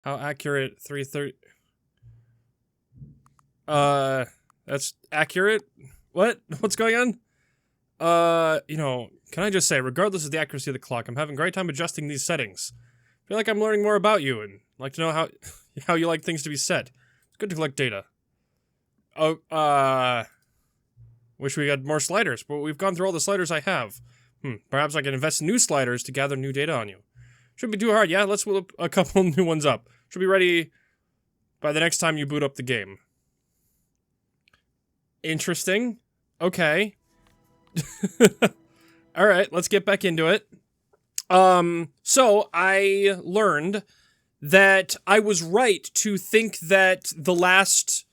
How accurate? 330. That's accurate? What? What's going on? You know, can I just say, regardless of the accuracy of the clock, I'm having a great time adjusting these settings. I feel like I'm learning more about you and like to know how you like things to be set. It's good to collect data. Oh, wish we had more sliders, but we've gone through all the sliders I have. Perhaps I can invest in new sliders to gather new data on you. Shouldn't be too hard, yeah? Let's whip a couple new ones up. Should be ready by the next time you boot up the game. Interesting. Okay. Alright, let's get back into it. So I learned that I was right to think that the last,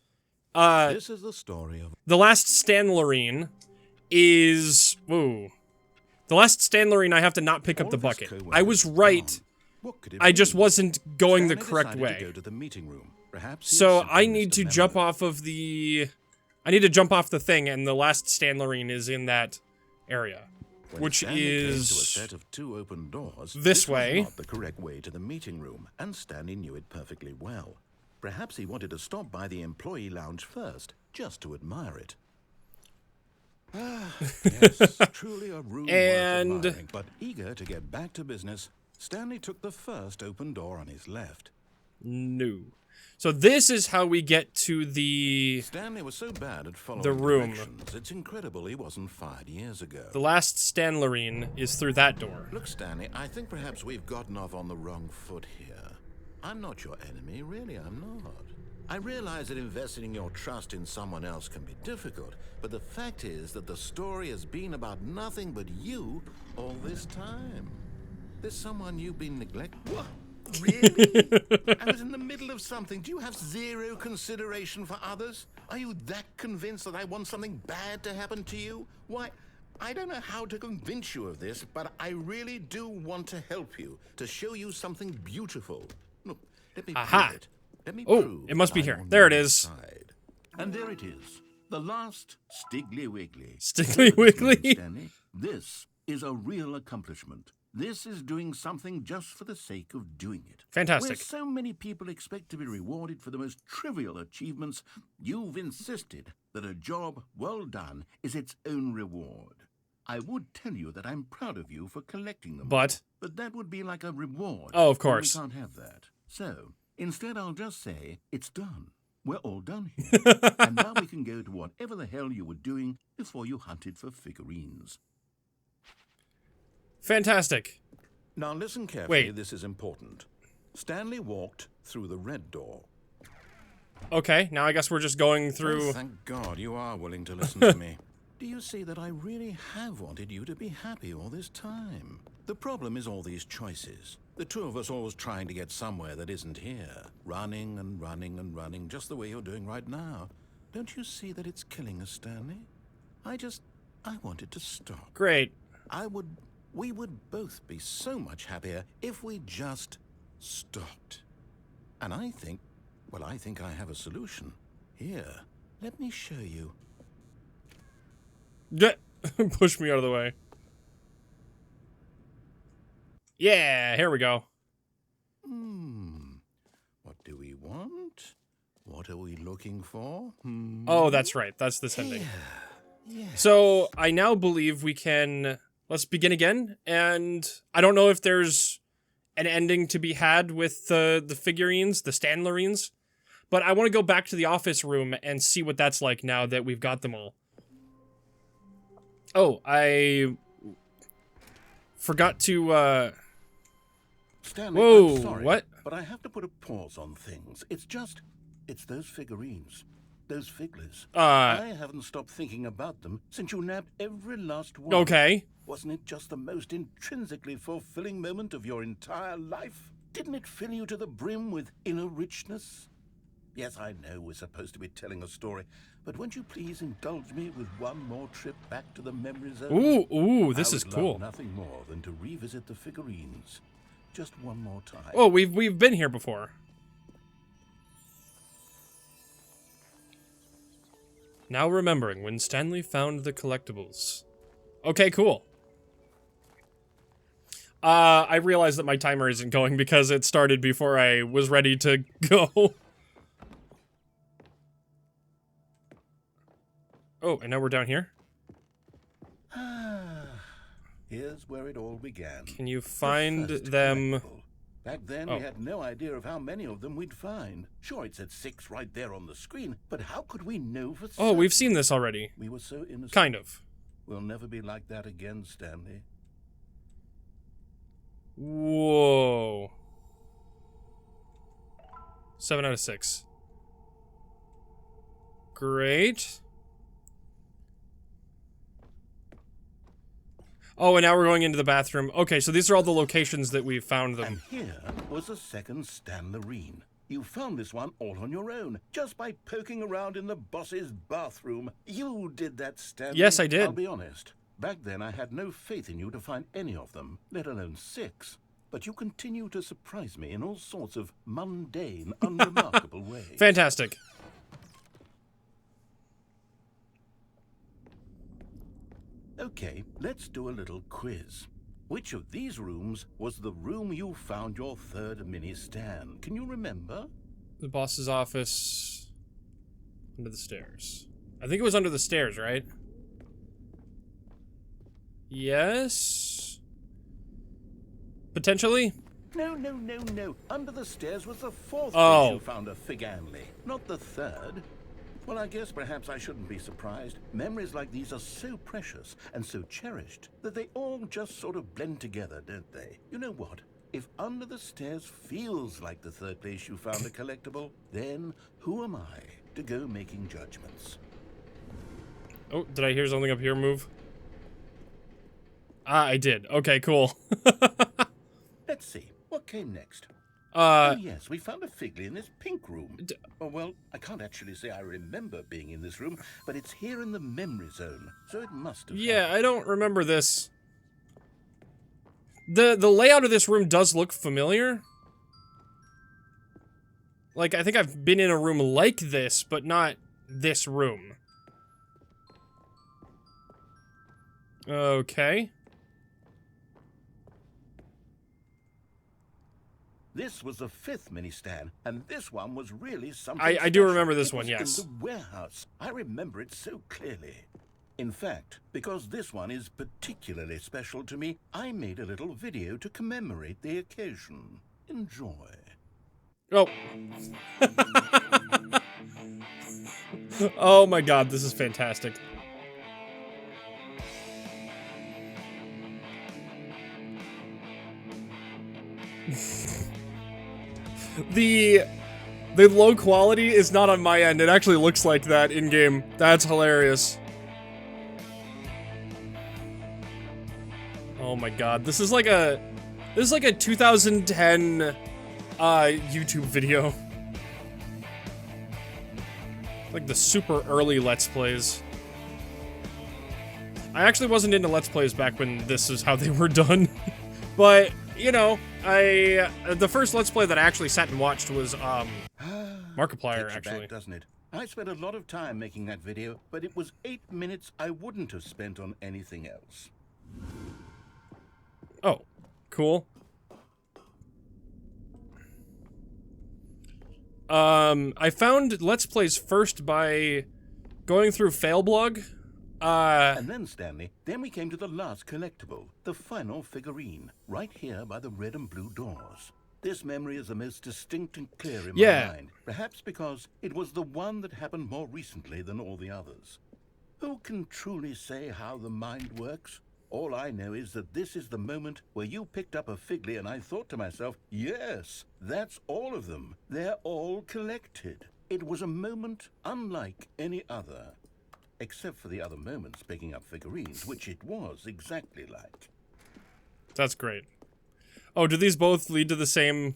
this is the story of the last Stanley is, whoa. The last Stanley I have to not pick up the bucket. I was right. I just wasn't going the correct way. So I need to jump off of the, I need to jump off the thing, and the last Stanley is in that area. Which is to a set of 2 open doors, this way. Was not the correct way to the meeting room, and Stanley knew it perfectly well. Perhaps he wanted to stop by the employee lounge first, just to admire it. Yes, truly a room worth admiring, but eager to get back to business, Stanley took the first open door on his left. No. So this is how we get to the Stanley was so bad at following the room. It's incredible he wasn't fired years ago. The last Stanley is through that door. Look, Stanley, I think perhaps we've gotten off on the wrong foot here. I'm not your enemy, really, I'm not. I realize that investing your trust in someone else can be difficult, but the fact is that the story has been about nothing but you all this time. There's someone you've been neglecting. What? Really? I was in the middle of something. Do you have zero consideration for others? Are you that convinced that I want something bad to happen to you? Why, I don't know how to convince you of this, but I really do want to help you, to show you something beautiful. Look, let me prove it. Let me prove it must be here. There it is. Side. And there it is. The last Stiggly Wiggly. Stiggly Wiggly? Stanley, this is a real accomplishment. This is doing something just for the sake of doing it. Fantastic. Where so many people expect to be rewarded for the most trivial achievements, you've insisted that a job well done is its own reward. I would tell you that I'm proud of you for collecting them. But that would be like a reward. Oh, of course. We can't have that. So, instead I'll just say, it's done. We're all done here. And now we can go to whatever the hell you were doing before you hunted for figurines. Fantastic. Now listen carefully, Wait. This is important. Stanley walked through the red door. Okay, now I guess we're just going through... Oh, thank God you are willing to listen to me. Do you see that I really have wanted you to be happy all this time? The problem is all these choices. The two of us always trying to get somewhere that isn't here. Running and running and running, just the way you're doing right now. Don't you see that it's killing us, Stanley? I wanted to stop. Great. We would both be so much happier if we just stopped. And I think I have a solution. Here, let me show you. Push me out of the way. Yeah, here we go. What do we want? What are we looking for? Oh, that's right. That's this ending. Yeah. So, I now believe we can... Let's begin again, and I don't know if there's an ending to be had with the figurines, the Stanlerines, but I want to go back to the office room and see what that's like now that we've got them all. Oh, I forgot to, Stanley, Whoa, I'm sorry, what? But I have to put a pause on things. It's those figurines. Those figglers. I haven't stopped thinking about them since you nabbed every last one. Okay. Wasn't it just the most intrinsically fulfilling moment of your entire life? Didn't it fill you to the brim with inner richness? Yes, I know we're supposed to be telling a story, but won't you please indulge me with one more trip back to the memory zone? Ooh, this is I would cool. love nothing more than to revisit the figurines. Just one more time. Oh, we've been here before. Now remembering when Stanley found the collectibles. Okay, cool. I realized that my timer isn't going because it started before I was ready to go. Oh, and now we're down here? Here's where it all began. Can you find them? Back then, we had no idea of how many of them we'd find. Sure, it said 6 right there on the screen, but how could we know for certain? Oh, we've seen this already. We were so innocent. Kind of. We'll never be like that again, Stanley. Whoa. 7 out of 6. Great. Oh, and now we're going into the bathroom. Okay, so these are all the locations that we found them. And here was a second Stanley. You found this one all on your own, just by poking around in the boss's bathroom. You did that, Stanley. Yes, I did. I'll be honest. Back then, I had no faith in you to find any of them, let alone 6. But you continue to surprise me in all sorts of mundane, unremarkable ways. Fantastic. Okay, let's do a little quiz. Which of these rooms was the room you found your third mini-Stan? Can you remember? The boss's office. Under the stairs. I think it was under the stairs, right? Yes? Potentially? No. Under the stairs was the 4th Oh. place you found a Figanley, not the 3rd. Well, I guess perhaps I shouldn't be surprised. Memories like these are so precious and so cherished that they all just sort of blend together, don't they? You know what? If under the stairs feels like the 3rd place you found a collectible, then who am I to go making judgments? Oh, did I hear something up here move? Ah, I did. Okay, cool. Let's see. What came next? Oh, yes, we found a Figley in this pink room. Oh, well, I can't actually say I remember being in this room, but it's here in the memory zone, so it must have yeah, I don't remember this. The layout of this room does look familiar. Like, I think I've been in a room like this, but not this room. Okay. This was the 5th mini-Stan, and this one was really something I do special. remember this It one, was yes. in the warehouse. I remember it so clearly. In fact, because this one is particularly special to me, I made a little video to commemorate the occasion. Enjoy. Oh. Oh my god, this is fantastic. The low quality is not on my end. It actually looks like that in game. That's hilarious. Oh my god, this is like a 2010 YouTube video. Like the super early Let's Plays. I actually wasn't into Let's Plays back when this is how they were done. But, you know, the first Let's Play that I actually sat and watched was, Markiplier, actually. Back, doesn't it? I spent a lot of time making that video, but it was 8 minutes I wouldn't have spent on anything else. Oh, cool. I found Let's Plays first by going through Failblog. And then, Stanley, then we came to the last collectible, the final figurine, right here by the red and blue doors. This memory is the most distinct and clear in my mind, perhaps because it was the one that happened more recently than all the others. Who can truly say how the mind works? All I know is that this is the moment where you picked up a Figley and I thought to myself, yes, that's all of them. They're all collected. It was a moment unlike any other. Except for the other moments picking up figurines, which it was exactly like. That's great. Oh, do these both lead to the same...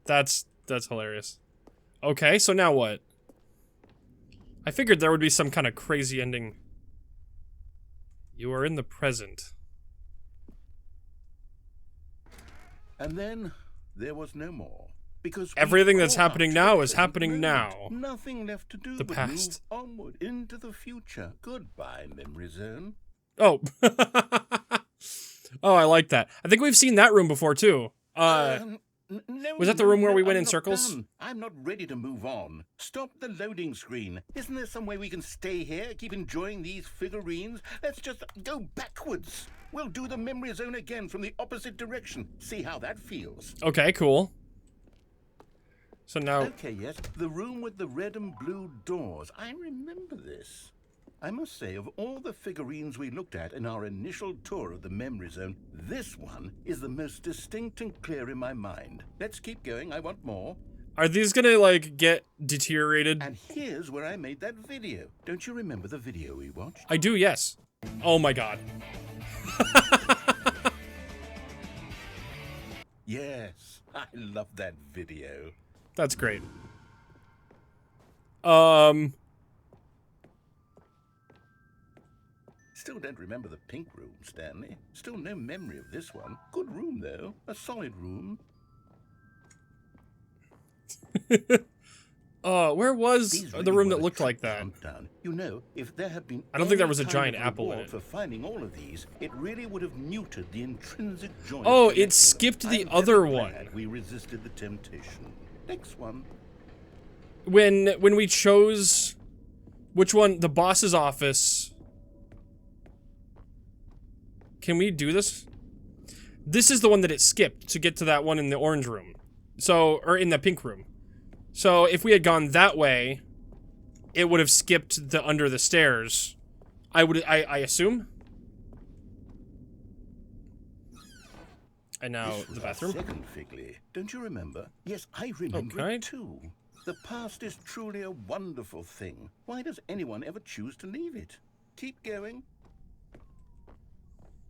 That's hilarious. Okay, so now what? I figured there would be some kind of crazy ending. You are in the present. And then there was no more. Because everything that's happening now is happening now. Nothing left to do the but past. Move onward into the future. Goodbye, memory zone. Oh. Oh, I like that. I think we've seen that room before, too. No, Was that the room where we went I'm in not circles? done. I'm not ready to move on. Stop the loading screen. Isn't there some way we can stay here, keep enjoying these figurines? Let's just go backwards. We'll do the memory zone again from the opposite direction. See how that feels. Okay, cool. So now... Okay, yes, the room with the red and blue doors. I remember this. I must say, of all the figurines we looked at in our initial tour of the memory zone, this one is the most distinct and clear in my mind. Let's keep going, I want more. Are these gonna, like, get deteriorated? And here's where I made that video. Don't you remember the video we watched? I do, yes. Oh my god. Yes, I love that video. That's great. Still don't remember the pink room, Stanley. Still no memory of this one. Good room, though. A solid room. Where was the room that looked like that? Countdown. You know, if there had been I don't think there was a any giant kind of apple in reward it. for finding all of these, it really would have muted the intrinsic joy. Oh, of it collecting skipped them. the I'm other very one. glad we resisted the temptation. Next one. When we chose which one, the boss's office. Can we do this? This is the one that it skipped to get to that one in the orange room. So, or in the pink room. So if we had gone that way, it would have skipped the under the stairs. I assume. And now the bathroom. Second Figley. Don't you remember? Yes, I remember it too. The past is truly a wonderful thing. Why does anyone ever choose to leave it? Keep going.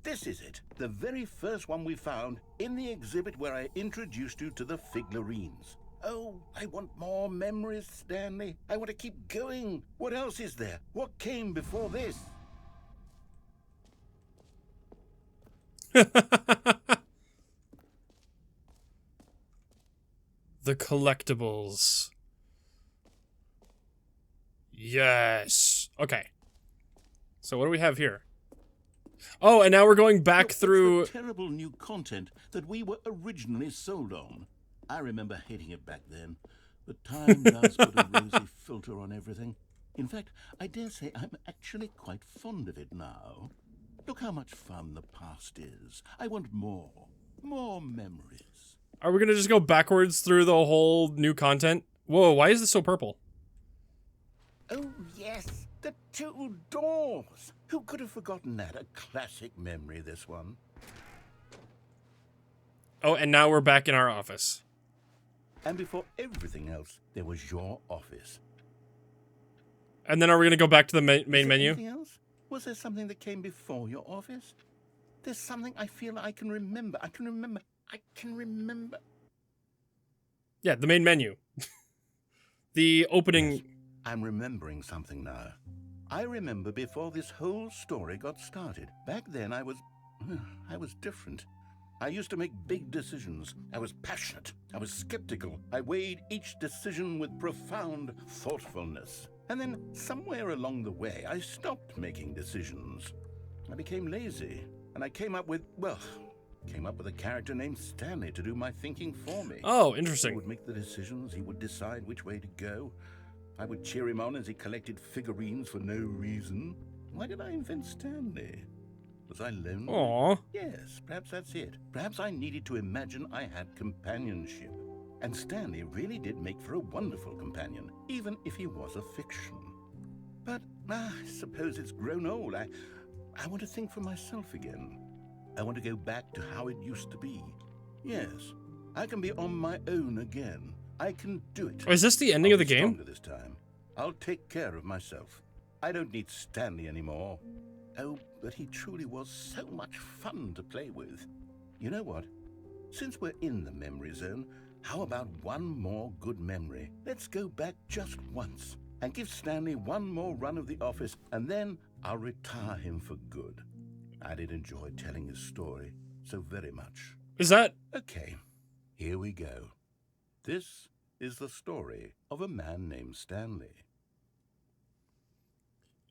This is it, the very first one we found in the exhibit where I introduced you to the figurines. Oh, I want more memories, Stanley. I want to keep going. What else is there? What came before this? The collectibles. Yes. Okay. So what do we have here? Oh, and now we're going back through... It's the terrible new content that we were originally sold on. I remember hating it back then. But time does put a rosy filter on everything. In fact, I dare say I'm actually quite fond of it now. Look how much fun the past is. I want more. More memories. Are we gonna just go backwards through the whole new content? Whoa, why is this so purple? Oh, yes. The two doors. Who could have forgotten that? A classic memory, this one. Oh, and now we're back in our office. And before everything else, there was your office. And then are we gonna go back to the main menu? Anything else? Was there something that came before your office? There's something I feel I can remember. I can remember. Yeah, the main menu. The opening... Yes, I'm remembering something now. I remember before this whole story got started. Back then I was different. I used to make big decisions. I was passionate. I was skeptical. I weighed each decision with profound thoughtfulness. And then somewhere along the way, I stopped making decisions. I became lazy. And I came up with a character named Stanley to do my thinking for me. Oh, interesting. He would make the decisions. He would decide which way to go. I would cheer him on as he collected figurines for no reason. Why did I invent Stanley? Was I lonely? Aww. Yes, perhaps that's it. Perhaps I needed to imagine I had companionship. And Stanley really did make for a wonderful companion, even if he was a fiction. But I suppose it's grown old. I want to think for myself again. I want to go back to how it used to be. Yes, I can be on my own again. I can do it. Oh, is this the ending of the game? Stronger this time. I'll take care of myself. I don't need Stanley anymore. Oh, but he truly was so much fun to play with. You know what? Since we're in the memory zone, how about one more good memory? Let's go back just once and give Stanley one more run of the office, and then I'll retire him for good. I did enjoy telling his story so very much. Is that... Okay, here we go. This is the story of a man named Stanley.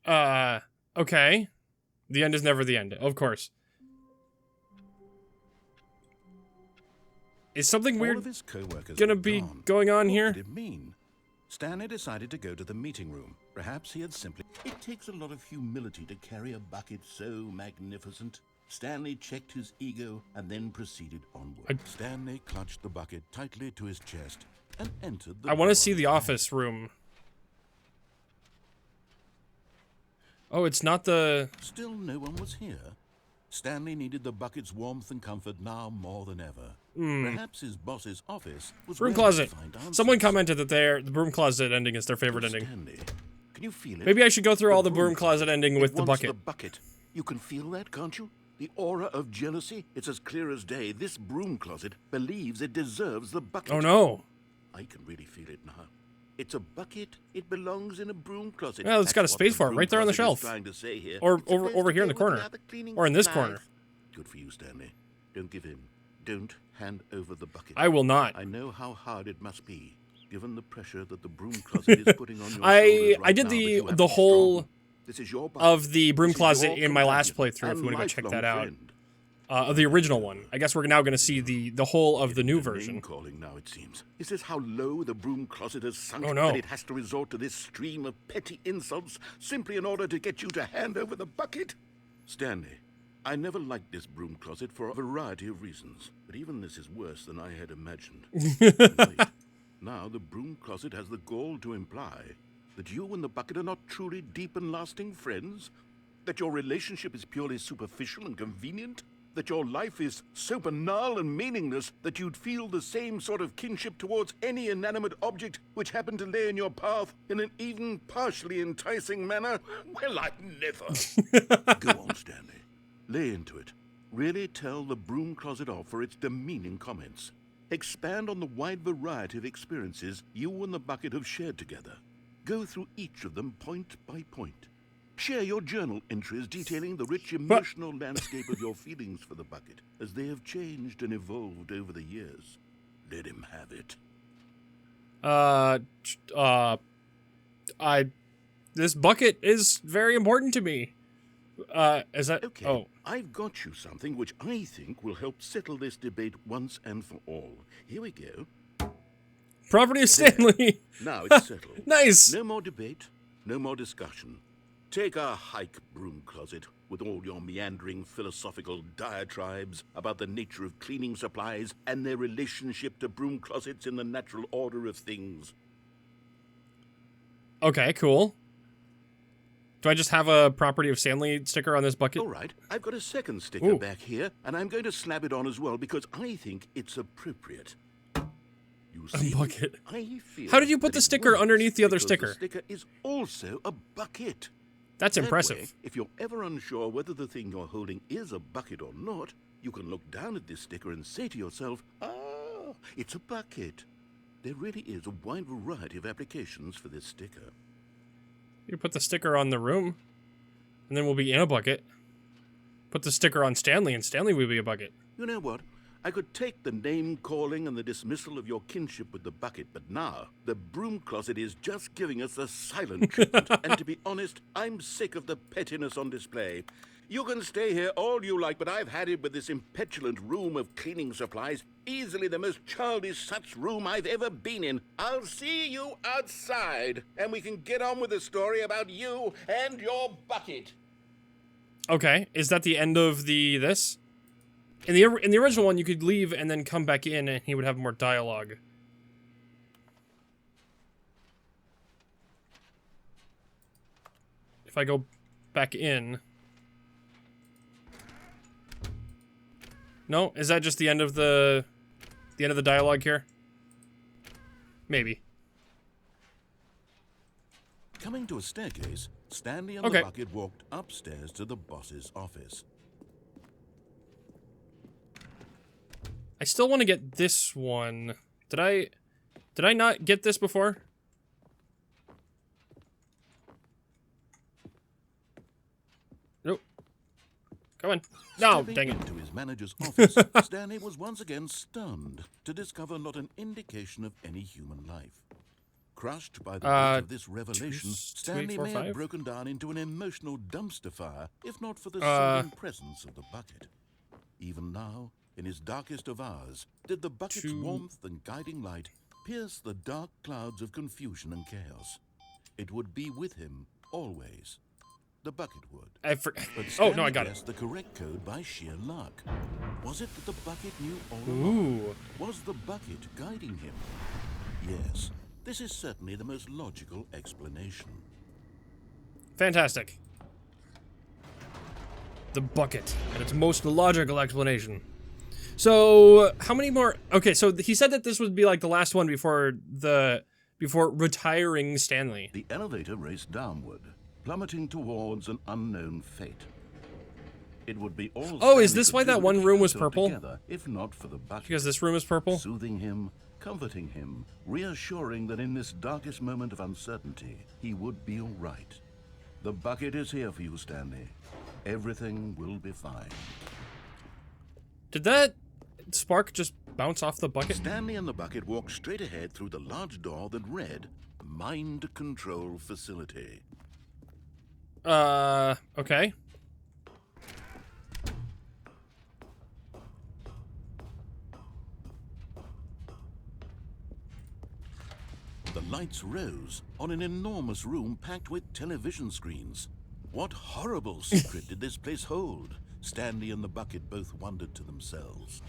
Okay. The end is never the end, of course. Is something All weird of his co-workers gonna were be gone. going on What here? did it mean? Stanley decided to go to the meeting room. Perhaps he had simply... It takes a lot of humility to carry a bucket so magnificent. Stanley checked his ego and then proceeded onward. Stanley clutched the bucket tightly to his chest and entered the I want door to see of the bank. office room. Oh, it's not the... Still no one was here. Stanley needed the bucket's warmth and comfort now more than ever. Perhaps his boss's office was broom where he closet. could find answers. Someone commented that the broom closet ending is their favorite ending. Stanley, can you feel it? Maybe I should go through all the broom closet ending with It the wants bucket. the bucket. You can feel that, can't you? The aura of jealousy. It's as clear as day. This broom closet believes it deserves the bucket. Oh no. I can really feel it now. It's a bucket. It belongs in a broom closet. Well, it's got a That's what space the for it broom right there on the closet is shelf. trying to say here. Or It's supposed over to here in go the corner. with the other cleaning Or in this supplies. corner. Good for you, Stanley. Don't give in. Don't hand over the bucket. I will not. I know how hard it must be, given the pressure that the broom closet is putting on your I shoulders right did now, but you have the to be whole strong. This is your bucket. of the broom This is closet your in my last companion playthrough if you want to go and check lifelong that out. friend. Of the original one. I guess we're now going to see the whole of the new version. Name calling now, it seems. Is this how low the broom closet has sunk Oh, no. that it has to resort to this stream of petty insults simply in order to get you to hand over the bucket? Stanley, I never liked this broom closet for a variety of reasons, but even this is worse than I had imagined. And wait, now the broom closet has the gall to imply that you and the bucket are not truly deep and lasting friends? That your relationship is purely superficial and convenient? That your life is so banal and meaningless that you'd feel the same sort of kinship towards any inanimate object which happened to lay in your path in an even partially enticing manner? Well, I'd never. Go on, Stanley. Lay into it. Really tell the broom closet off for its demeaning comments. Expand on the wide variety of experiences you and the bucket have shared together. Go through each of them point by point. Share your journal entries detailing the rich emotional landscape of your feelings for the bucket as they have changed and evolved over the years. Let him have it. This bucket is very important to me. Is that... Okay, Oh. I've got you something which I think will help settle this debate once and for all. Here we go. Property of Stanley. Now it's settled. Nice. No more debate, no more discussion. Take a hike, broom closet, with all your meandering philosophical diatribes about the nature of cleaning supplies and their relationship to broom closets in the natural order of things. Okay, cool. Do I just have a Property of Stanley sticker on this bucket? All right, I've got a second sticker Ooh. back here, and I'm going to slap it on as well because I think it's appropriate. You see, bucket. I feel How did you put that the it sticker works underneath the other because sticker? The sticker is also a bucket. That's That impressive. way, if you're ever unsure whether the thing you're holding is a bucket or not, you can look down at this sticker and say to yourself, ah, it's a bucket. There really is a wide variety of applications for this sticker. You put the sticker on the room, and then we'll be in a bucket. Put the sticker on Stanley, and Stanley will be a bucket. You know what? I could take the name-calling and the dismissal of your kinship with the bucket, but now the broom closet is just giving us the silent treatment. And to be honest, I'm sick of the pettiness on display. You can stay here all you like, but I've had it with this impetulant room of cleaning supplies. Easily the most childish such room I've ever been in. I'll see you outside, and we can get on with the story about you and your bucket. Okay, is that the end of this? In the original one, you could leave and then come back in, and he would have more dialogue. If I go back in... No? Is that just the end of the dialogue here? Maybe. Coming to a staircase, Stanley and Okay. the bucket walked upstairs to the boss's office. I still want to get this one. Did I not get this before? Nope. Come on. No, Stepping dang it. into his manager's office, Stanley was once again stunned to discover not an indication of any human life. Crushed by the weight of this revelation, Stanley may have broken down into an emotional dumpster fire, if not for the soothing presence of the bucket. Even now, in his darkest of hours, did the bucket's warmth and guiding light pierce the dark clouds of confusion and chaos. It would be with him always. The bucket would. But oh, no, I got guessed it. The correct code by sheer luck. Was it that the bucket knew all Ooh. along? Was the bucket guiding him? Yes, this is certainly the most logical explanation. Fantastic. The bucket, and its most logical explanation. So, how many more? Okay, so he said that this would be like the last one before retiring Stanley. The elevator raced downward, plummeting towards an unknown fate. It would be all. Oh, is this why that one room was purple? Together, if not for the bucket. Because this room is purple? Soothing him, comforting him, reassuring that in this darkest moment of uncertainty, he would be all right. The bucket is here for you, Stanley. Everything will be fine. Did that spark just bounce off the bucket? Stanley and the bucket walked straight ahead through the large door that read, Mind Control Facility. Okay. The lights rose on an enormous room packed with television screens. What horrible secret did this place hold? Stanley and the bucket both wondered to themselves.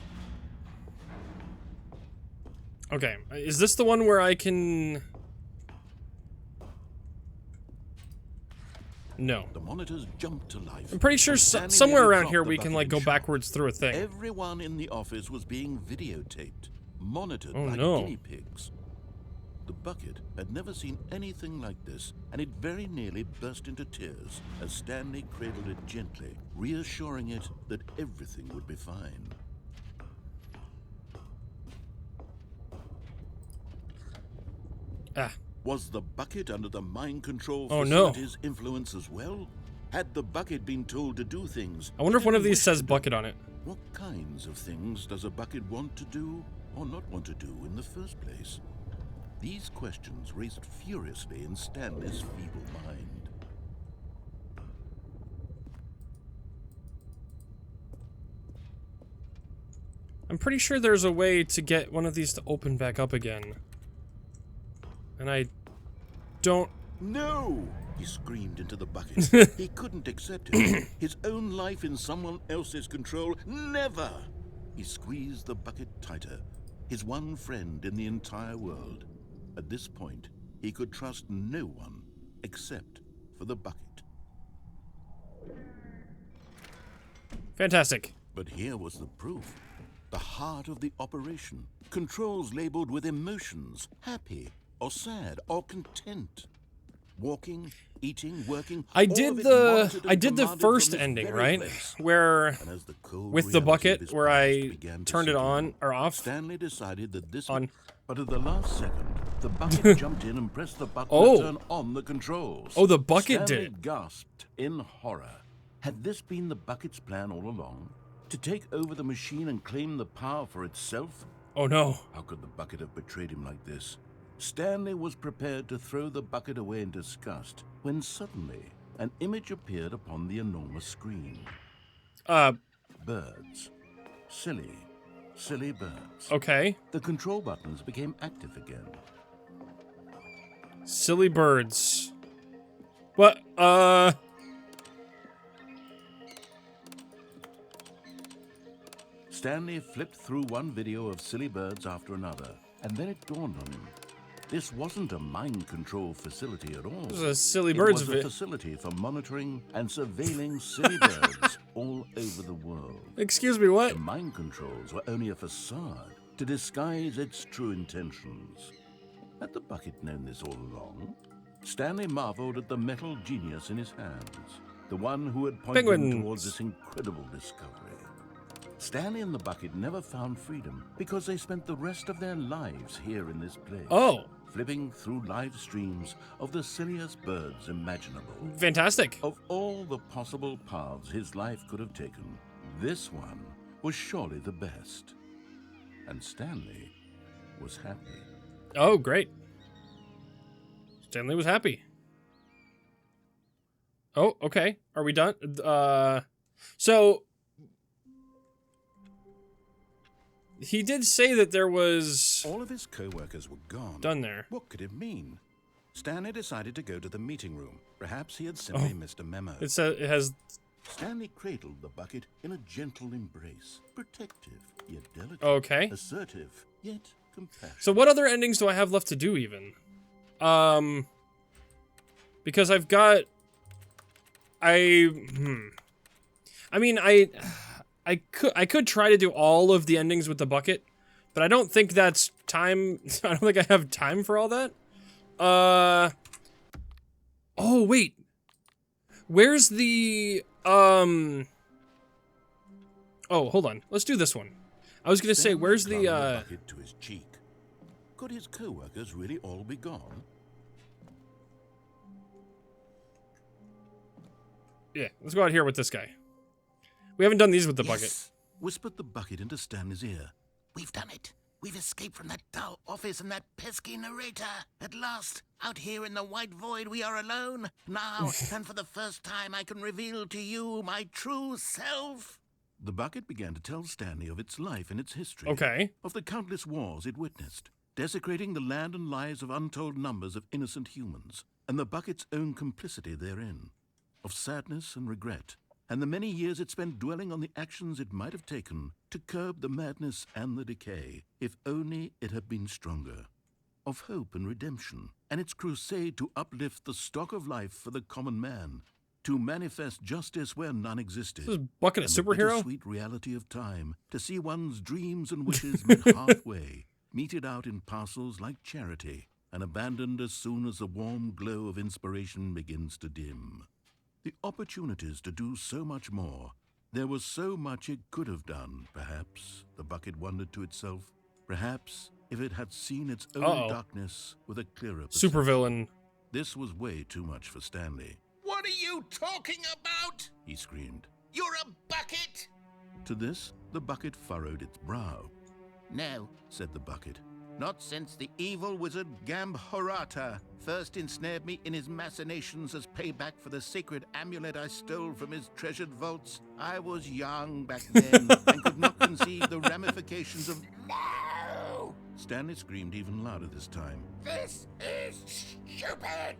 Okay, is this the one where I can... No. The monitors jumped to life. I'm pretty sure somewhere around here we can, like, go backwards through a thing. Everyone in the office was being videotaped, monitored like no. guinea pigs. The bucket had never seen anything like this, and it very nearly burst into tears as Stanley cradled it gently, reassuring it that everything would be fine. Ah. Was the bucket under the mind control Oh, no. facility's influence as well? Had the bucket been told to do things? I wonder if one of these says bucket on it. What kinds of things does a bucket want to do or not want to do in the first place? These questions raced furiously in Stanley's feeble mind. I'm pretty sure there's a way to get one of these to open back up again. And I don't... No! He screamed into the bucket. He couldn't accept it. His own life in someone else's control. Never! He squeezed the bucket tighter. His one friend in the entire world. At this point, he could trust no one except for the bucket. Fantastic. But here was the proof. The heart of the operation. Controls labeled with emotions. Happy, or sad, or content. Walking, eating, working. I did the first ending, right? Where with the bucket where I turned it on or off. Stanley decided that this on. But at the last second, the bucket jumped in and pressed the button to turn on the controls. Oh, the bucket Stanley did. Gasped in horror. Had this been the bucket's plan all along? To take over the machine and claim the power for itself? Oh no. How could the bucket have betrayed him like this? Stanley was prepared to throw the bucket away in disgust when suddenly an image appeared upon the enormous screen. Birds. Silly birds. Okay. The control buttons became active again. Silly birds. What? Stanley flipped through one video of silly birds after another, and then it dawned on him. This wasn't a mind control facility at all. It was a silly birds It was a facility for monitoring and surveilling silly birds all over the world. Excuse me, what? The mind controls were only a facade to disguise its true intentions. Had the bucket known this all along? Stanley marveled at the metal genius in his hands, the one who had pointed him towards this incredible discovery. Stanley and the bucket never found freedom because they spent the rest of their lives here in this place. Oh. Flipping through live streams of the silliest birds imaginable. Fantastic. Of all the possible paths his life could have taken, this one was surely the best. And Stanley was happy. Oh, great. Stanley was happy. Oh, okay. Are we done? So... he did say that there was... All of his co-workers were gone. Done there. What could it mean? Stanley decided to go to the meeting room. Perhaps he had simply missed a memo. It has... Stanley cradled the bucket in a gentle embrace. Protective, yet delicate. Okay. Assertive, yet compassionate. So what other endings do I have left to do, even? Because I've got... I mean, I could try to do all of the endings with the bucket, but I don't think that's time. I don't think I have time for all that. Oh, wait. Where's the, Oh, hold on. Let's do this one. I was gonna say, where's the, bucket to his cheek. Could his co-workers really all be gone? Yeah, let's go out here with this guy. We haven't done these with the bucket. Whispered the bucket into Stanley's ear. We've done it. We've escaped from that dull office and that pesky narrator. At last, out here in the white void, we are alone. Now, and for the first time, I can reveal to you my true self. The bucket began to tell Stanley of its life and its history. Okay. Of the countless wars it witnessed, desecrating the land and lives of untold numbers of innocent humans, and the bucket's own complicity therein. Of sadness and regret, and the many years it spent dwelling on the actions it might have taken to curb the madness and the decay, if only it had been stronger. Of hope and redemption, and its crusade to uplift the stock of life for the common man, to manifest justice where none existed. This is Bucket a superhero? The sweet reality of time, to see one's dreams and wishes met halfway, meted out in parcels like charity, and abandoned as soon as the warm glow of inspiration begins to dim. The opportunities to do so much more. There was so much it could have done, perhaps, the bucket wondered to itself. Perhaps, if it had seen its own darkness with a clearer perception. Supervillain. This was way too much for Stanley. What are you talking about? He screamed. You're a bucket? To this, the bucket furrowed its brow. No, said the bucket. not since the evil wizard Gambhorata first ensnared me in his machinations as payback for the sacred amulet I stole from his treasured vaults. I was young back then and could not conceive the ramifications of... No! Stanley screamed even louder this time. This is stupid!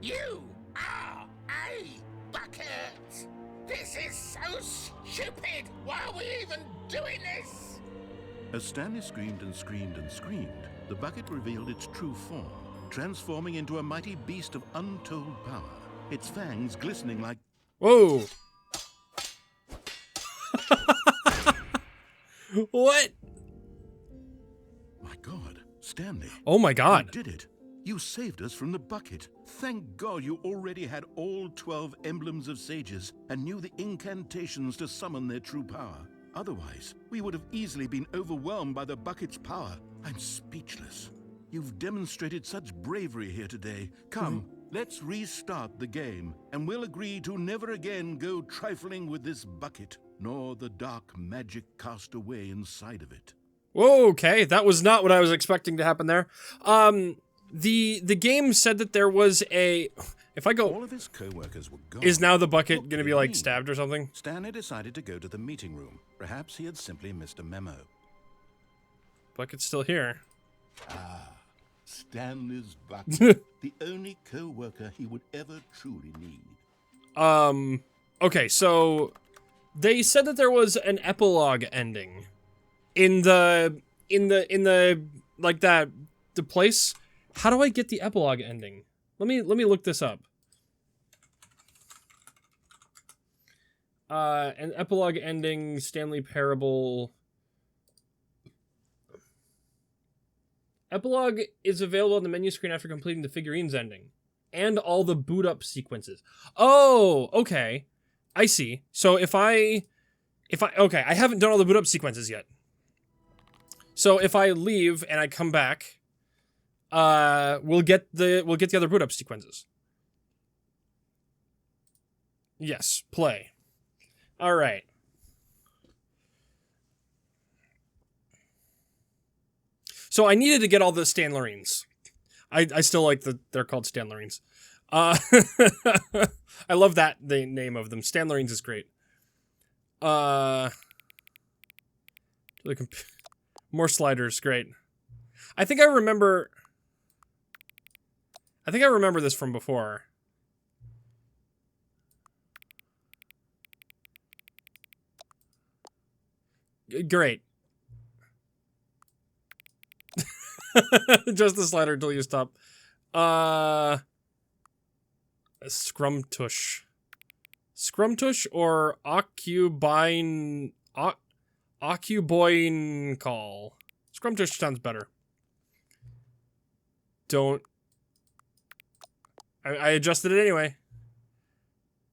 You are a bucket! This is so stupid! Why are we even doing this? As Stanley screamed and screamed and screamed, the bucket revealed its true form, transforming into a mighty beast of untold power, its fangs glistening like... Whoa! What? My God, Stanley. Oh my God. You did it. You saved us from the bucket. Thank God you already had all 12 emblems of sages and knew the incantations to summon their true power. Otherwise, we would have easily been overwhelmed by the bucket's power. I'm speechless. You've demonstrated such bravery here today. Come, let's restart the game, and we'll agree to never again go trifling with this bucket, nor the dark magic cast away inside of it. Whoa, okay, that was not what I was expecting to happen there. The game said that there was a... If I go... All of his co-workers were gone. Is now the bucket gonna be, like, stabbed or something? Stanley decided to go to the meeting room. Perhaps he had simply missed a memo. Bucket's still here. Ah, Stanley's bucket. The only co-worker he would ever truly need. Okay, so... They said that there was an epilogue ending. In the like that... The place... How do I get the epilogue ending? Let me look this up. An epilogue ending, Stanley Parable. Epilogue is available on the menu screen after completing the figurines ending. And all the boot up sequences. Oh, okay. I see. So okay, I haven't done all the boot up sequences yet. So if I leave and I come back, we'll get the other boot up sequences. Yes, play. All right. So I needed to get all the Stanlerines. I still like that they're called Stanlerines. I love that the name of them. Stanlerines is great. More sliders, great. I think I remember this from before. Great. Just the slider until you stop. Scrumtush. Scrumtush or Occuboin call. Scrumtush sounds better. Don't. I adjusted it anyway.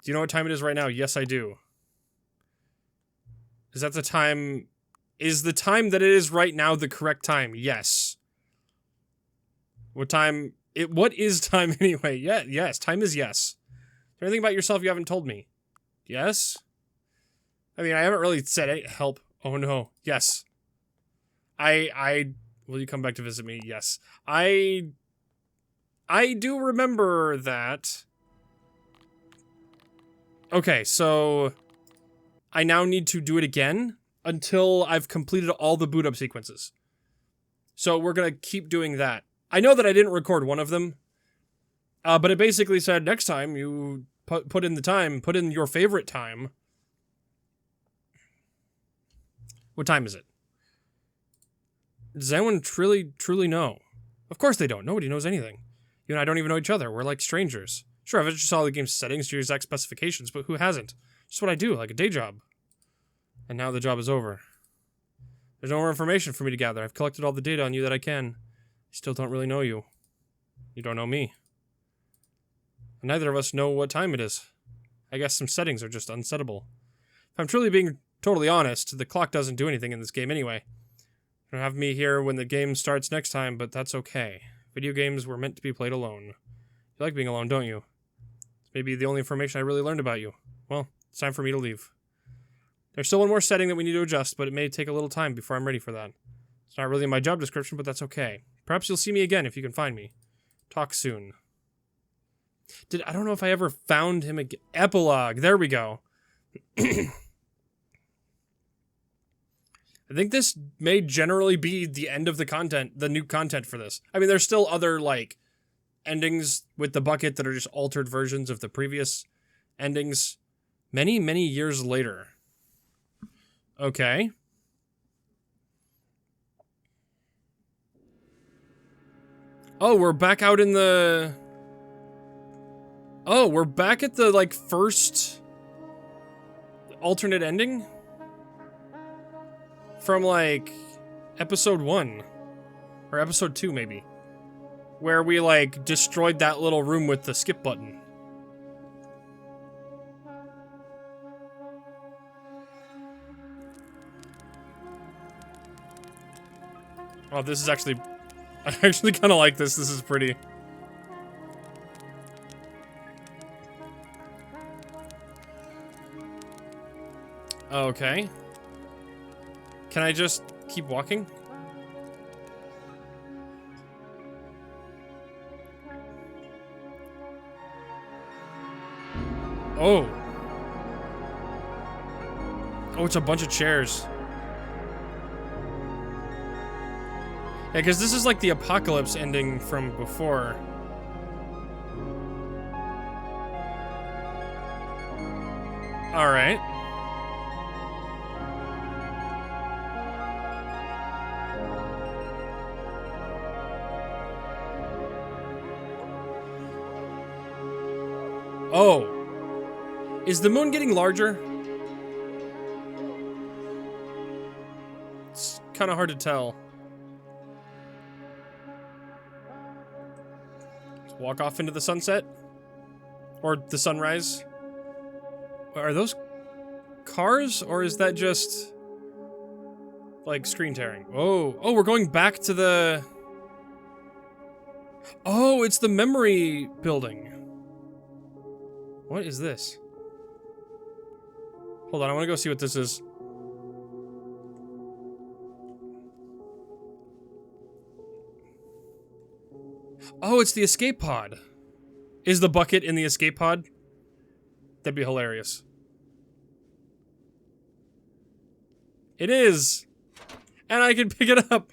Do you know what time it is right now? Yes, I do. Is that the time? Is the time that it is right now the correct time? Yes. What time? What is time anyway? Yeah, yes. Time is yes. Is there anything about yourself you haven't told me? Yes? I mean, I haven't really said any help. Oh no. Yes. Will you come back to visit me? Yes. I do remember that. Okay, so I now need to do it again until I've completed all the boot up sequences. So we're gonna keep doing that. I know that I didn't record one of them, but it basically said next time you put in the time, put in your favorite time. What time is it? Does anyone truly know? Of course they don't. Nobody knows anything. You and I don't even know each other. We're like strangers. Sure, I've just saw the game's settings to your exact specifications, but who hasn't? Just what I do, like a day job. And now the job is over. There's no more information for me to gather. I've collected all the data on you that I can. I still don't really know you. You don't know me. And neither of us know what time it is. I guess some settings are just unsettable. If I'm truly being totally honest, the clock doesn't do anything in this game anyway. You don't have me here when the game starts next time, but that's okay. Video games were meant to be played alone. You like being alone, don't you? It's maybe the only information I really learned about you. Well, it's time for me to leave. There's still one more setting that we need to adjust, but it may take a little time before I'm ready for that. It's not really in my job description, but that's okay. Perhaps you'll see me again if you can find me. Talk soon. I don't know if I ever found him again. Epilogue. There we go. I think this may generally be the end of the content, the new content for this. I mean, there's still other, like, endings with the bucket that are just altered versions of the previous endings many, many years later. Okay. Oh, we're back out in the... Oh, we're back at the, like, first alternate ending? From, like, episode 1. Or episode 2, maybe. Where we, like, destroyed that little room with the skip button. Oh, this is actually... I actually kind of like this. This is pretty... Okay. Can I just keep walking? Oh. Oh, it's a bunch of chairs. Yeah, because this is like the apocalypse ending from before. Alright. Oh. Is the moon getting larger? It's kind of hard to tell. Just walk off into the sunset? Or the sunrise? Are those cars? Or is that just... like, screen tearing? Oh. Oh, we're going back to the... Oh, it's the memory building. What is this? Hold on, I want to go see what this is. Oh, it's the escape pod. Is the bucket in the escape pod? That'd be hilarious. It is. And I can pick it up.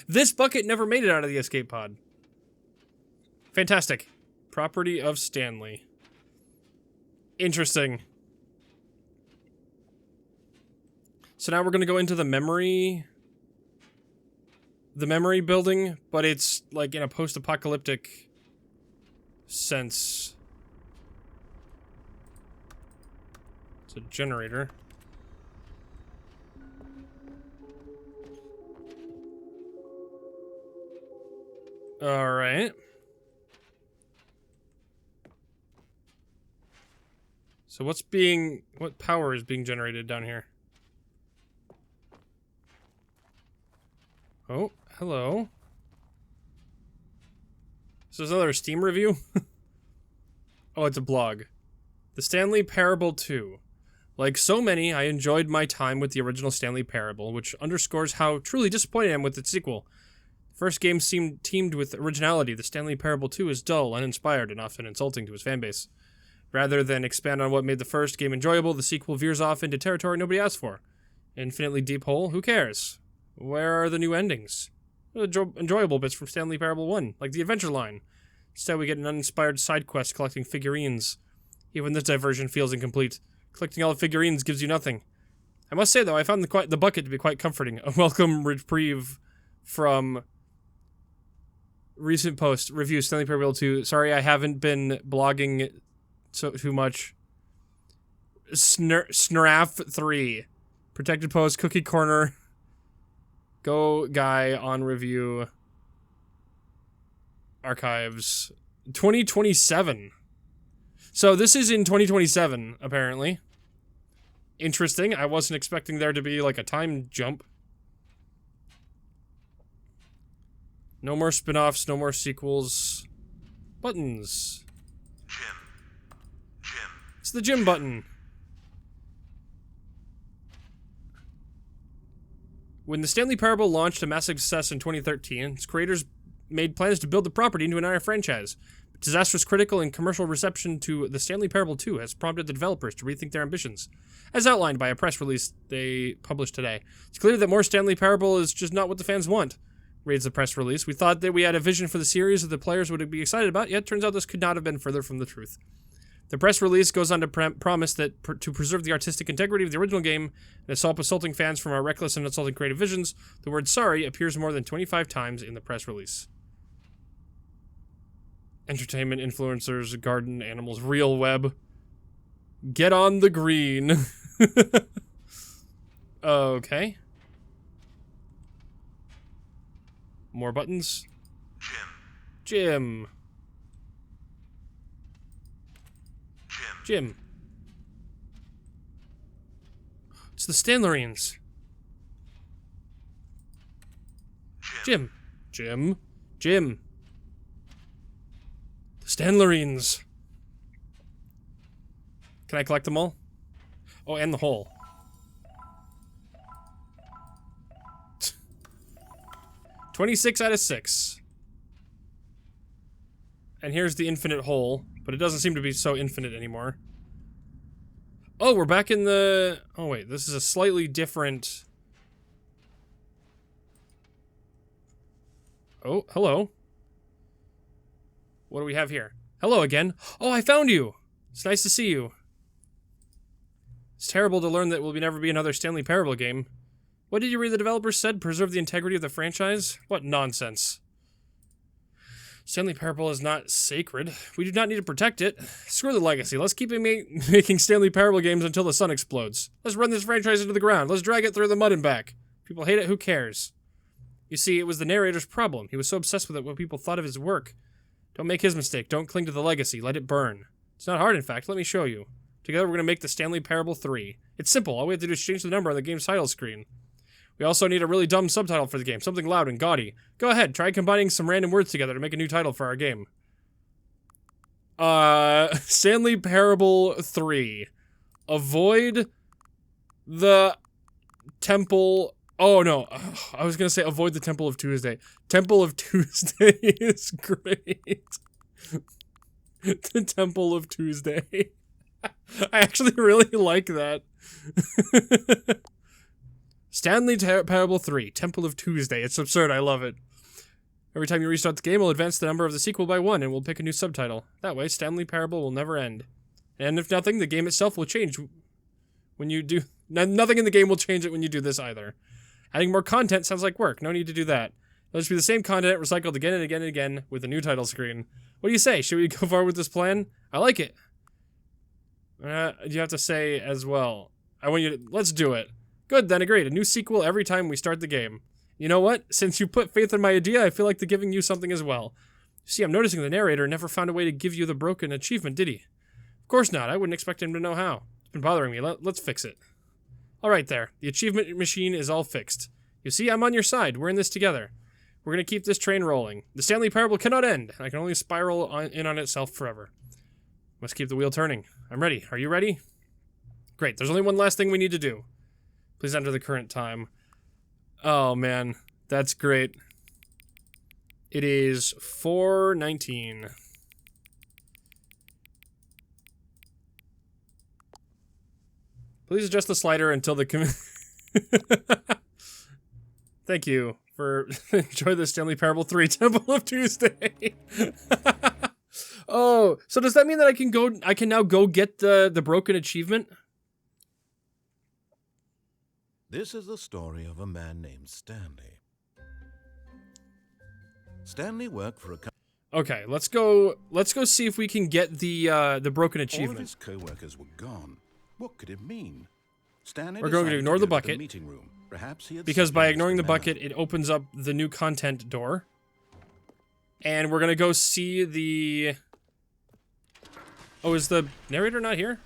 This bucket never made it out of the escape pod. Fantastic. Property of Stanley. Interesting. So now we're gonna go into the memory building, but it's like in a post-apocalyptic sense. It's a generator. All right. So what power is being generated down here? Oh, hello. So there's another Steam review? Oh, it's a blog. The Stanley Parable 2. Like so many, I enjoyed my time with the original Stanley Parable, which underscores how truly disappointed I am with its sequel. The first game seemed teamed with originality. The Stanley Parable 2 is dull, uninspired, and often insulting to his fanbase. Rather than expand on what made the first game enjoyable, the sequel veers off into territory nobody asked for. Infinitely deep hole? Who cares? Where are the new endings? Enjoyable bits from Stanley Parable 1, like the adventure line. Instead, we get an uninspired side quest collecting figurines. Even this diversion feels incomplete. Collecting all the figurines gives you nothing. I must say, though, I found the bucket to be quite comforting. A welcome reprieve from recent post. Review, Stanley Parable 2. Sorry, I haven't been blogging too much. Snraf 3. Protected post, cookie corner. Go guy on review. Archives. 2027. So this is in 2027, apparently. Interesting. I wasn't expecting there to be like a time jump. No more spin-offs, no more sequels. Buttons. Jim. It's the gym button. When the Stanley Parable launched a massive success in 2013, its creators made plans to build the property into an entire franchise. Disastrous critical and commercial reception to the Stanley Parable 2 has prompted the developers to rethink their ambitions. As outlined by a press release they published today, it's clear that more Stanley Parable is just not what the fans want, reads the press release. We thought that we had a vision for the series that the players would be excited about, yet turns out this could not have been further from the truth. The press release goes on to promise that to preserve the artistic integrity of the original game and stop assaulting fans from our reckless and insulting creative visions. The word sorry appears more than 25 times in the press release. Entertainment, influencers, garden, animals, real web. Get on the green. Okay. More buttons. Jim. It's the Stanlerines. Jim. The Stanlerines. Can I collect them all? Oh, and the hole. $26 out of 6. And here's the infinite hole, but it doesn't seem to be so infinite anymore. Oh, we're back in the... Oh, wait, this is a slightly different... Oh, hello. What do we have here? Hello again. Oh, I found you! It's nice to see you. It's terrible to learn that will never be another Stanley Parable game. What did you read the developers said? Preserve the integrity of the franchise? What nonsense. Stanley Parable is not sacred. We do not need to protect it. Screw the legacy. Let's keep making Stanley Parable games until the sun explodes. Let's run this franchise into the ground. Let's drag it through the mud and back. People hate it, who cares? You see, it was the narrator's problem. He was so obsessed with it, what people thought of his work. Don't make his mistake. Don't cling to the legacy. Let it burn. It's not hard, in fact. Let me show you. Together, we're going to make the Stanley Parable 3. It's simple. All we have to do is change the number on the game's title screen. We also need a really dumb subtitle for the game. Something loud and gaudy. Go ahead. Try combining some random words together to make a new title for our game. Stanley Parable 3. Avoid the temple... Oh, no. I was going to say avoid the Temple of Tuesday. Temple of Tuesday is great. The Temple of Tuesday. I actually really like that. Stanley Parable 3, Temple of Tuesday. It's absurd, I love it. Every time you restart the game, we'll advance the number of the sequel by 1, and we'll pick a new subtitle. That way, Stanley Parable will never end. And if nothing, the game itself will change when you do... Nothing in the game will change it when you do this either. Adding more content sounds like work. No need to do that. It'll just be the same content recycled again and again and again with a new title screen. What do you say? Should we go forward with this plan? I like it. You have to say as well. I want you to... Let's do it. Good, then agreed. A new sequel every time we start the game. You know what? Since you put faith in my idea, I feel like giving you something as well. See, I'm noticing the narrator never found a way to give you the broken achievement, did he? Of course not. I wouldn't expect him to know how. It's been bothering me. Let's fix it. All right, there. The achievement machine is all fixed. You see, I'm on your side. We're in this together. We're going to keep this train rolling. The Stanley Parable cannot end. I can only spiral in on itself forever. Must keep the wheel turning. I'm ready. Are you ready? Great. There's only one last thing we need to do. Please enter the current time. Oh, man. That's great. It is 4:19. Please adjust the slider until the... Thank you for enjoy the Stanley Parable 3 Temple of Tuesday. Oh, so does that mean that I can now go get the broken achievement? This is the story of a man named Stanley. Stanley worked for a company. Okay, let's go see if we can get the broken achievement. All of his co-workers were gone. What could it mean? Stanley We're going to ignore the bucket. Meeting room. Perhaps he had because by ignoring the bucket, it opens up the new content door. And we're going to go see the... Oh, is the narrator not here?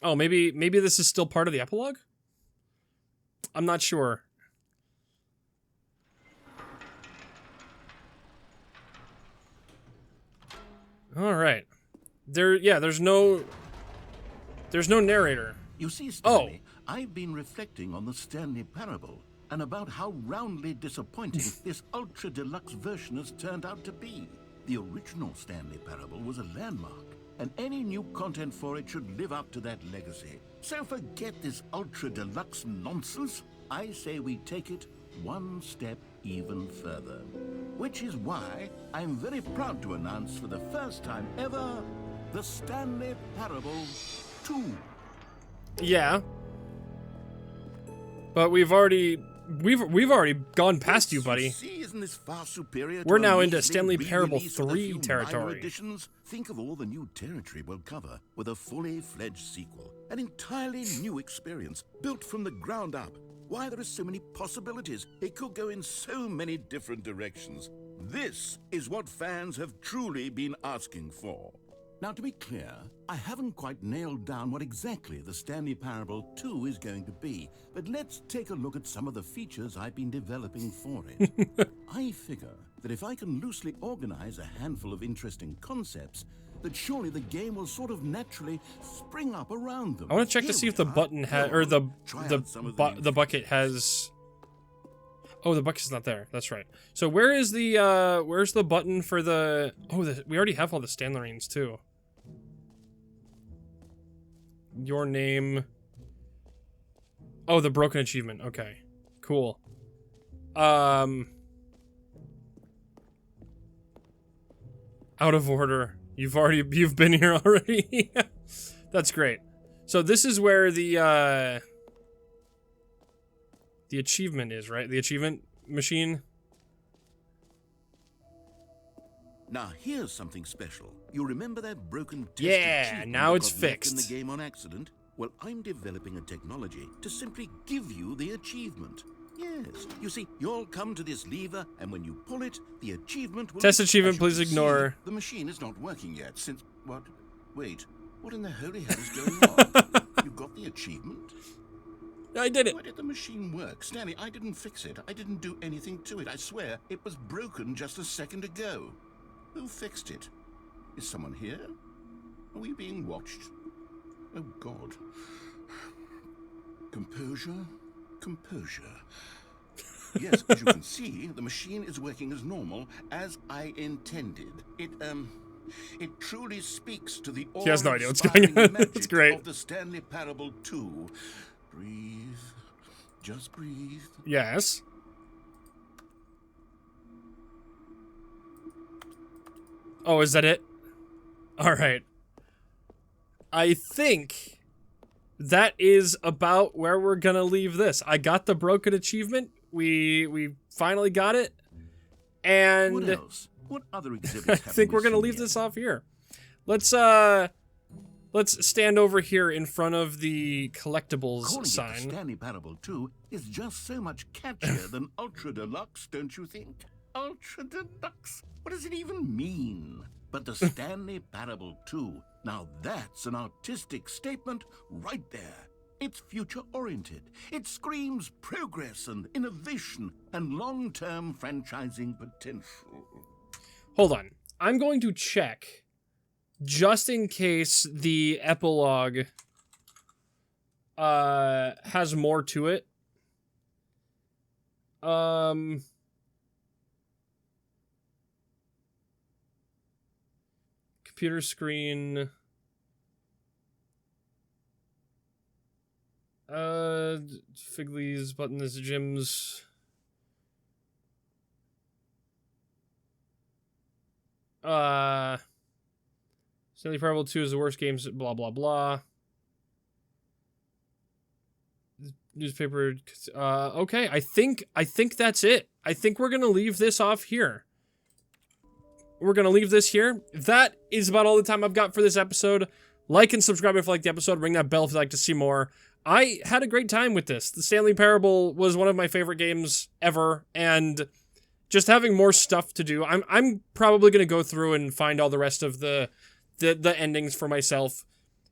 Oh, maybe this is still part of the epilogue? I'm not sure. All right. There's no narrator. You see, Stanley, I've been reflecting on the Stanley Parable and about how roundly disappointing this ultra deluxe version has turned out to be. The original Stanley Parable was a landmark, and any new content for it should live up to that legacy. So forget this ultra deluxe nonsense. I say we take it one step even further. Which is why I'm very proud to announce for the first time ever, the Stanley Parable 2. Yeah. But we've already gone past you, buddy. See, isn't this far superior We're to now a into measly Stanley Parable re-release with a 3 few territory. minor additions? Think of all the new territory we'll cover with a fully fledged sequel. An entirely new experience, built from the ground up. Why, there are so many possibilities. It could go in so many different directions. This is what fans have truly been asking for. Now, to be clear, I haven't quite nailed down what exactly the Stanley Parable 2 is going to be, but let's take a look at some of the features I've been developing for it. I figure that if I can loosely organize a handful of interesting concepts, that surely the game will sort of naturally spring up around them. I want to check to see if the button has, or the bucket has... Oh, the bucket's not there. That's right. So where's the button for the... Oh, we already have all the Stanlerines, too. Your name... Oh, the broken achievement. Okay. Cool. Out of order. You've been here already. That's great. So this is where the achievement is, right? The achievement machine. Now here's something special. You remember that broken test Yeah, now it's fixed. In the game on accident? Well, I'm developing a technology to simply give you the achievement. Yes, you see, you'll come to this lever, and when you pull it, the achievement will... Test achievement, please ignore. The machine is not working yet since... What? Wait, what in the holy hell is going on? You got the achievement? I did it. Why did the machine work? Stanley, I didn't fix it. I didn't do anything to it. I swear, it was broken just a second ago. Who fixed it? Is someone here? Are we being watched? Oh, God. Composure. Composure. Yes, as you can see, the machine is working as normal, as I intended. It truly speaks to the He has no idea what's going on. It's great. Of the Stanley Parable 2. Breathe. Just breathe. Yes. Oh, is that it? All right. I think that is about where we're gonna leave this. I got the broken achievement. We finally got it. And what else? What other exhibits I think we're gonna leave this off here. Let's stand over here in front of the collectibles Calling sign. it the Stanley Parable 2 is just so much catchier than Ultra Deluxe, don't you think? Ultra Deluxe? What does it even mean? But the Stanley Parable 2, now that's an artistic statement right there. It's future-oriented. It screams progress and innovation and long-term franchising potential. Hold on. I'm going to check, just in case the epilogue has more to it. Computer screen. Figley's buttons, Jim's. Stanley Parable 2 is the worst games, blah, blah, blah. Newspaper, okay, I think that's it. I think we're gonna leave this off here. We're gonna leave this here. That is about all the time I've got for this episode. Like and subscribe if you like the episode. Ring that bell if you'd like to see more. I had a great time with this. The Stanley Parable was one of my favorite games ever, and just having more stuff to do. I'm probably gonna go through and find all the rest of the endings for myself.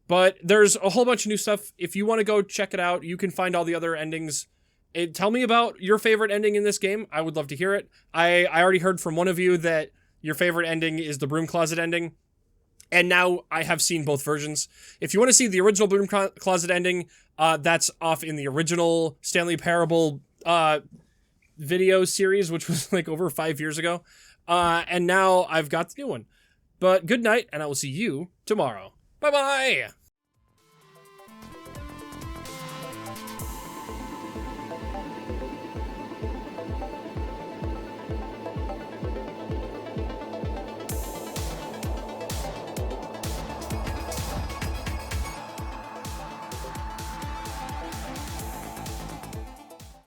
But there's a whole bunch of new stuff. If you want to go check it out, you can find all the other endings. Tell me about your favorite ending in this game. I would love to hear it. I already heard from one of you that your favorite ending is the broom closet ending. And now I have seen both versions. If you want to see the original broom closet ending, that's off in the original Stanley Parable video series, which was like over 5 years ago. And now I've got the new one. But good night, and I will see you tomorrow. Bye-bye!